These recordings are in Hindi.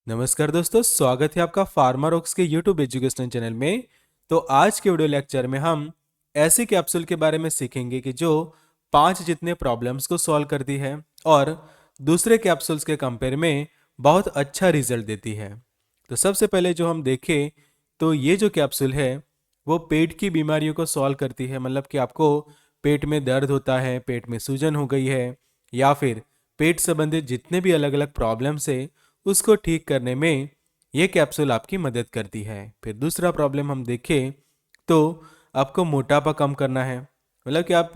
नमस्कार दोस्तों, स्वागत है आपका फार्मा रॉक्स के यूट्यूब एजुकेशनल चैनल में। तो आज के वीडियो लेक्चर में हम ऐसे कैप्सूल के बारे में सीखेंगे कि जो 5 जितने प्रॉब्लम्स को सॉल्व करती है और दूसरे कैप्सूल्स के कंपेयर में बहुत अच्छा रिजल्ट देती है। तो सबसे पहले जो हम देखें तो ये जो कैप्सूल है वो पेट की बीमारियों को सॉल्व करती है। मतलब कि आपको पेट में दर्द होता है, पेट में सूजन हो गई है या फिर पेट संबंधित जितने भी अलग अलग प्रॉब्लम्स है उसको ठीक करने में ये कैप्सूल आपकी मदद करती है। फिर दूसरा प्रॉब्लम हम देखें तो आपको मोटापा कम करना है। मतलब कि आप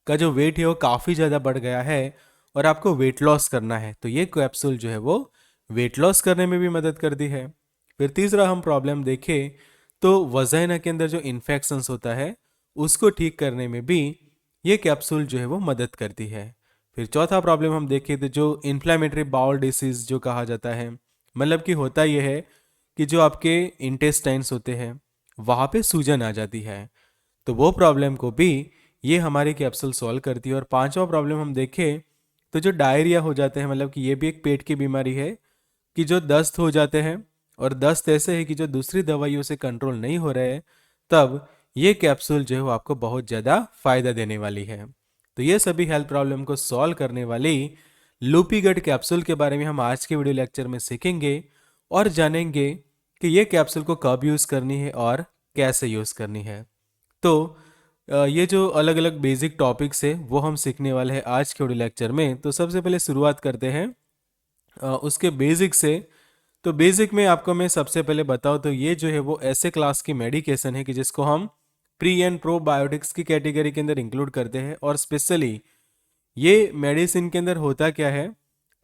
का जो वेट है वो काफ़ी ज़्यादा बढ़ गया है और आपको वेट लॉस करना है, तो ये कैप्सूल जो है वो वेट लॉस करने में भी मदद करती है। फिर तीसरा हम प्रॉब्लम देखें तो वजाइना के अंदर जो इन्फेक्शंस होता है उसको ठीक करने में भी ये कैप्सूल जो है वो मदद करती है। फिर चौथा प्रॉब्लम हम देखें तो जो इन्फ्लेमेटरी बाउल डिसीज जो कहा जाता है, मतलब कि होता यह है कि जो आपके इंटेस्टाइन्स होते हैं वहाँ पे सूजन आ जाती है, तो वो प्रॉब्लम को भी ये हमारी कैप्सूल सॉल्व करती है। और पांचवा प्रॉब्लम हम देखें तो जो डायरिया हो जाते हैं, मतलब कि ये भी एक पेट की बीमारी है कि जो दस्त हो जाते हैं और दस्त ऐसे है कि जो दूसरी दवाइयों से कंट्रोल नहीं हो रहे हैं, तब ये कैप्सूल जो है वो आपको बहुत ज़्यादा फायदा देने वाली है। तो ये सभी हेल्थ प्रॉब्लम को सॉल्व करने वाली लूपी गट कैप्सूल के बारे में हम आज के वीडियो लेक्चर में सीखेंगे और जानेंगे कि ये कैप्सूल को कब यूज़ करनी है और कैसे यूज़ करनी है। तो ये जो अलग अलग बेसिक टॉपिक्स है वो हम सीखने वाले हैं आज के वीडियो लेक्चर में। तो सबसे पहले शुरुआत करते हैं उसके बेसिक से। तो बेसिक में आपको मैं सबसे पहले बताऊं तो ये जो है वो ऐसे क्लास की मेडिकेशन है कि जिसको हम प्री एंड प्रोबायोटिक्स की कैटेगरी के अंदर इंक्लूड करते हैं। और स्पेशली ये मेडिसिन के अंदर होता क्या है,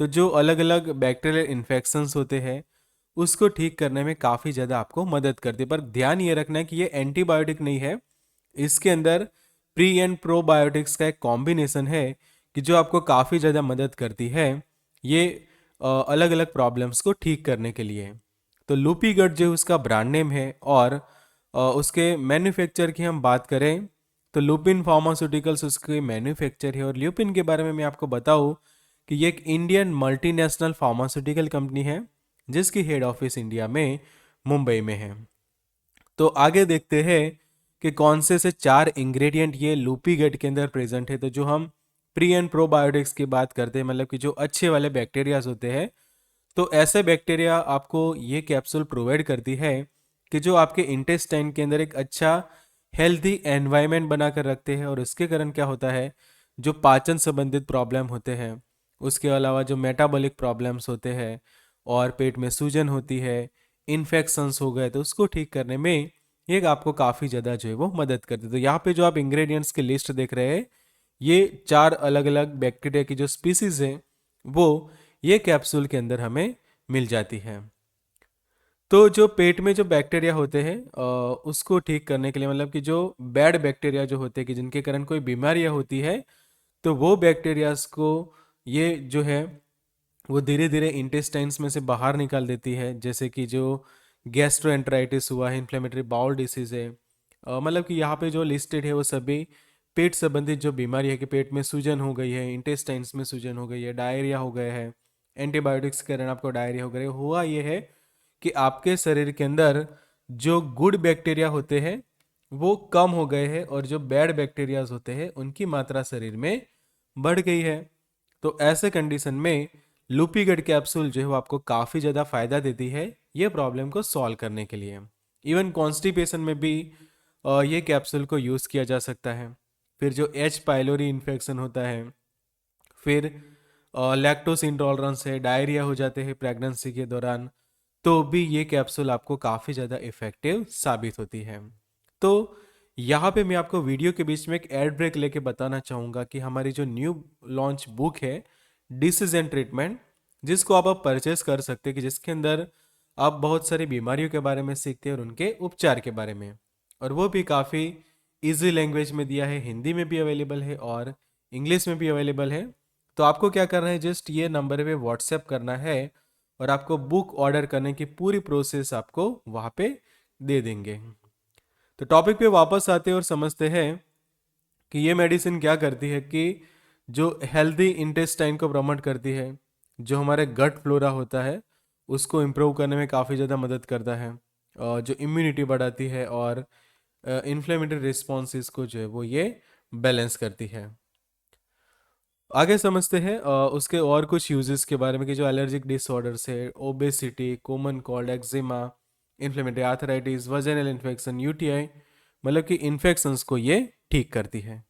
तो जो अलग अलग बैक्टीरियल इन्फेक्शंस होते हैं उसको ठीक करने में काफ़ी ज़्यादा आपको मदद करती है। पर ध्यान ये रखना है कि ये एंटीबायोटिक नहीं है, इसके अंदर प्री एंड प्रोबायोटिक्स का एक कॉम्बिनेशन है कि जो आपको काफ़ी ज़्यादा मदद करती है ये अलग अलग प्रॉब्लम्स को ठीक करने के लिए। तो लूपी गट जो उसका ब्रांड नेम है और उसके मैन्युफैक्चर की हम बात करें तो लुपिन फार्मास्यूटिकल्स उसके मैन्युफैक्चर है। और लुपिन के बारे में मैं आपको बताऊं कि ये एक इंडियन मल्टीनेशनल फार्मास्यूटिकल कंपनी है जिसकी हेड ऑफिस इंडिया में मुंबई में है। तो आगे देखते हैं कि कौन से 4 इंग्रेडिएंट ये लूपी गट के अंदर प्रेजेंट है। तो जो हम प्री एंड प्रोबायोटिक्स की बात करते हैं, मतलब कि जो अच्छे वाले बैक्टीरियाज होते हैं, तो ऐसे बैक्टीरिया आपको ये कैप्सूल प्रोवाइड करती है कि जो आपके इंटेस्टाइन के अंदर एक अच्छा हेल्दी एनवायरनमेंट बनाकर रखते हैं। और इसके कारण क्या होता है, जो पाचन संबंधित प्रॉब्लम होते हैं, उसके अलावा जो मेटाबॉलिक प्रॉब्लम्स होते हैं और पेट में सूजन होती है, इन्फेक्शंस हो गए, तो उसको ठीक करने में ये आपको काफ़ी ज़्यादा जो है वो मदद करती है। तो यहाँ पे जो आप इंग्रेडिएंट्स की लिस्ट देख रहे हैं, ये 4 अलग अलग बैक्टीरिया की जो स्पीसीज है वो ये कैप्सूल के अंदर हमें मिल जाती है। तो जो पेट में जो बैक्टीरिया होते हैं उसको ठीक करने के लिए, मतलब कि जो बैड बैक्टीरिया जो होते हैं कि जिनके कारण कोई बीमारियां होती है, तो वो बैक्टीरियाज को ये जो है वो धीरे धीरे इंटेस्टाइन्स में से बाहर निकाल देती है। जैसे कि जो गैस्ट्रोएंटराइटिस हुआ है, इन्फ्लेमेटरी बाउल डिसीज है, मतलब कि यहाँ पे जो लिस्टेड है वो सभी पेट संबंधित जो बीमारी है कि पेट में सूजन हो गई है, इंटेस्टाइन्स में सूजन हो गई है, डायरिया हो गया है, एंटीबायोटिक्स के कारण आपको डायरिया हो गया है। हुआ ये है कि आपके शरीर के अंदर जो गुड बैक्टीरिया होते हैं वो कम हो गए हैं और जो बैड बैक्टीरियाज होते हैं उनकी मात्रा शरीर में बढ़ गई है। तो ऐसे कंडीशन में लूपी गट कैप्सूल जो है वो आपको काफ़ी ज़्यादा फायदा देती है ये प्रॉब्लम को सॉल्व करने के लिए। इवन कॉन्स्टिपेशन में भी ये कैप्सूल को यूज़ किया जा सकता है। फिर जो एच पाइलोरी इन्फेक्शन होता है, फिर लैक्टोस इंटॉलरेंस है, डायरिया हो जाते हैं प्रेगनेंसी के दौरान, तो भी ये कैप्सूल आपको काफ़ी ज़्यादा इफेक्टिव साबित होती है। तो यहाँ पे मैं आपको वीडियो के बीच में एक एड ब्रेक लेके बताना चाहूँगा कि हमारी जो न्यू लॉन्च बुक है डिसीज एंड ट्रीटमेंट, जिसको आप परचेस कर सकते हैं, कि जिसके अंदर आप बहुत सारी बीमारियों के बारे में सीखते हैं और उनके उपचार के बारे में। और वो भी काफ़ी इजी लैंग्वेज में दिया है, हिंदी में भी अवेलेबल है और इंग्लिश में भी अवेलेबल है। तो आपको क्या करना है, जस्ट ये नंबर पे व्हाट्सएप करना है और आपको बुक ऑर्डर करने की पूरी प्रोसेस आपको वहाँ पे दे देंगे। तो टॉपिक पे वापस आते हैं और समझते हैं कि ये मेडिसिन क्या करती है कि जो हेल्दी इंटेस्टाइन को प्रमोट करती है, जो हमारे गट फ्लोरा होता है उसको इम्प्रूव करने में काफ़ी ज़्यादा मदद करता है, जो इम्यूनिटी बढ़ाती है और इन्फ्लेमेटरी रिस्पॉन्सेस को जो है वो ये बैलेंस करती है। आगे समझते हैं उसके और कुछ यूजेस के बारे में कि जो एलर्जिक डिसऑर्डर्स है, obesity, common cold, eczema, inflammatory arthritis, vaginal infection, UTI, मतलब कि इन्फेक्शंस को ये ठीक करती है।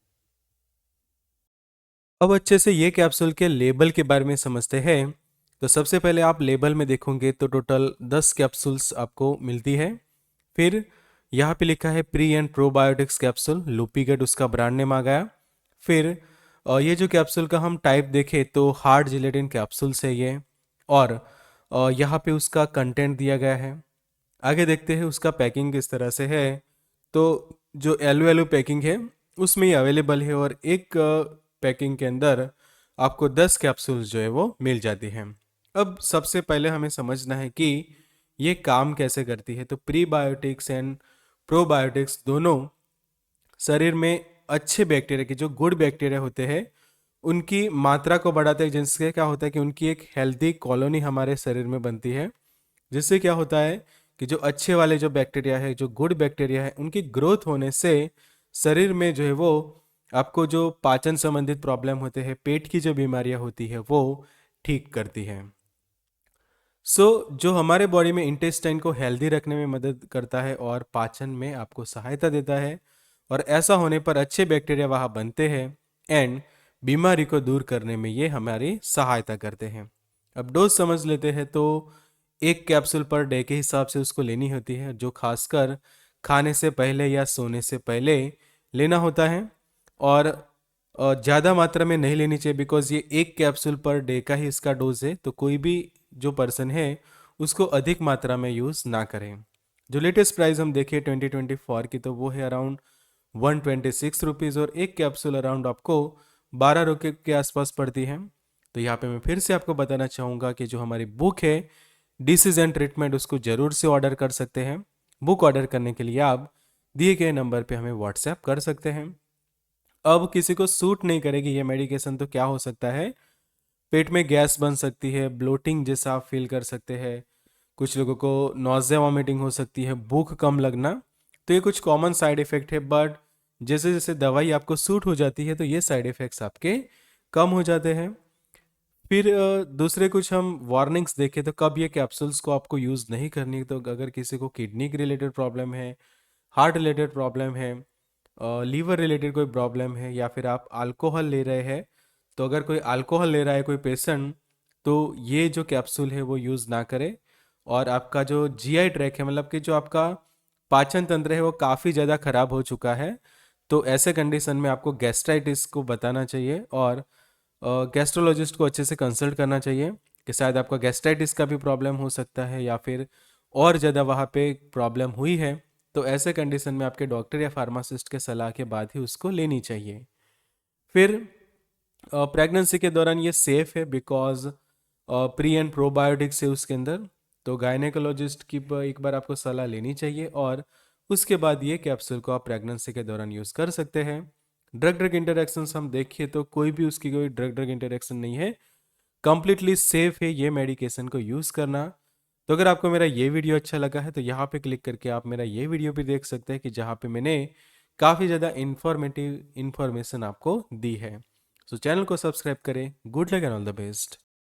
अब अच्छे से ये कैप्सूल के लेबल के बारे में समझते हैं। तो सबसे पहले आप लेबल में देखोगे तो टोटल 10 कैप्सूल्स आपको मिलती है। फिर यहाँ पे लिखा है प्री एंड प्रोबायोटिक्स कैप्सूल, लुपिगेट उसका ब्रांड नेम आ गया। फिर ये जो कैप्सूल का हम टाइप देखें तो हार्ड जिलेटिन कैप्सूल्स है ये, और यहाँ पे उसका कंटेंट दिया गया है। आगे देखते हैं उसका पैकिंग किस तरह से है। तो जो एलो एलो पैकिंग है उसमें ये अवेलेबल है, और एक पैकिंग के अंदर आपको 10 कैप्सूल्स जो है वो मिल जाती हैं। अब सबसे पहले हमें समझना है कि ये काम कैसे करती है। तो प्रीबायोटिक्स एंड प्रोबायोटिक्स दोनों शरीर में अच्छे बैक्टीरिया के, जो गुड बैक्टीरिया होते हैं, उनकी मात्रा को बढ़ाते हैं, जिससे क्या होता है कि उनकी एक हेल्दी कॉलोनी हमारे शरीर में बनती है। जिससे क्या होता है कि जो अच्छे वाले जो बैक्टीरिया है, जो गुड बैक्टीरिया है, उनकी ग्रोथ होने से शरीर में जो है वो आपको जो पाचन संबंधित प्रॉब्लम होते हैं, पेट की जो बीमारियां होती है, वो ठीक करती है। जो हमारे बॉडी में इंटेस्टाइन को हेल्दी रखने में मदद करता है और पाचन में आपको सहायता देता है, और ऐसा होने पर अच्छे बैक्टीरिया वहाँ बनते हैं एंड बीमारी को दूर करने में ये हमारी सहायता करते हैं। अब डोज समझ लेते हैं। तो एक कैप्सूल पर डे के हिसाब से उसको लेनी होती है, जो खासकर खाने से पहले या सोने से पहले लेना होता है। और ज़्यादा मात्रा में नहीं लेनी चाहिए, बिकॉज ये एक कैप्सूल पर डे का ही इसका डोज है। तो कोई भी जो पर्सन है उसको अधिक मात्रा में यूज़ ना करें। जो लेटेस्ट प्राइस हम देखें 2024 की, तो वो है अराउंड 126 रुपीज़, और एक कैप्सूल अराउंड आपको 12 रुपये के आसपास पड़ती है। तो यहाँ पे मैं फिर से आपको बताना चाहूँगा कि जो हमारी बुक है डिसीज एंड ट्रीटमेंट, उसको ज़रूर से ऑर्डर कर सकते हैं। बुक ऑर्डर करने के लिए आप दिए गए नंबर पे हमें व्हाट्सएप कर सकते हैं। अब किसी को सूट नहीं करेगी ये मेडिकेशन, तो क्या हो सकता है, पेट में गैस बन सकती है, ब्लोटिंग जैसा आप फील कर सकते हैं, कुछ लोगों को नॉज़िया वॉमिटिंग हो सकती है, भूख कम लगना। तो ये कुछ कॉमन साइड इफ़ेक्ट है, बट जैसे जैसे दवाई आपको सूट हो जाती है तो ये साइड इफ़ेक्ट्स आपके कम हो जाते हैं। फिर दूसरे कुछ हम वार्निंग्स देखें तो कब ये कैप्सूल्स को आपको यूज़ नहीं करनी। तो अगर किसी को किडनी के रिलेटेड प्रॉब्लम है, हार्ट रिलेटेड प्रॉब्लम है, लीवर रिलेटेड कोई प्रॉब्लम है, या फिर आप अल्कोहल ले रहे हैं, तो अगर कोई अल्कोहल ले रहा है कोई पेशेंट, तो ये जो कैप्सूल है वो यूज़ ना करे। और आपका जो जीआई ट्रैक है, मतलब कि जो आपका पाचन तंत्र है, वो काफ़ी ज़्यादा खराब हो चुका है, तो ऐसे कंडीशन में आपको गैस्ट्राइटिस को बताना चाहिए, और गैस्ट्रोलॉजिस्ट को अच्छे से कंसल्ट करना चाहिए कि शायद आपका गैस्ट्राइटिस का भी प्रॉब्लम हो सकता है, या फिर और ज़्यादा वहाँ पे प्रॉब्लम हुई है। तो ऐसे कंडीशन में आपके डॉक्टर या फार्मासिस्ट के सलाह के बाद ही उसको लेनी चाहिए। फिर प्रेगनेंसी के दौरान ये सेफ है, बिकॉज प्री एंड प्रोबायोटिक्स है उसके अंदर। तो गायनेकोलॉजिस्ट की एक बार आपको सलाह लेनी चाहिए, और उसके बाद ये कैप्सूल को आप प्रेगनेंसी के दौरान यूज़ कर सकते हैं। ड्रग ड्रग इंटरेक्शंस हम देखिए तो कोई भी उसकी कोई ड्रग ड्रग इंटरेक्शन नहीं है, कंप्लीटली सेफ है ये मेडिकेशन को यूज़ करना। तो अगर आपको मेरा ये वीडियो अच्छा लगा है तो यहाँ पे क्लिक करके आप मेरा ये वीडियो भी देख सकते हैं, कि जहाँ पे मैंने काफ़ी ज़्यादा इंफॉर्मेटिव इंफॉर्मेशन आपको दी है। सो चैनल को सब्सक्राइब करें। Good luck and all the best.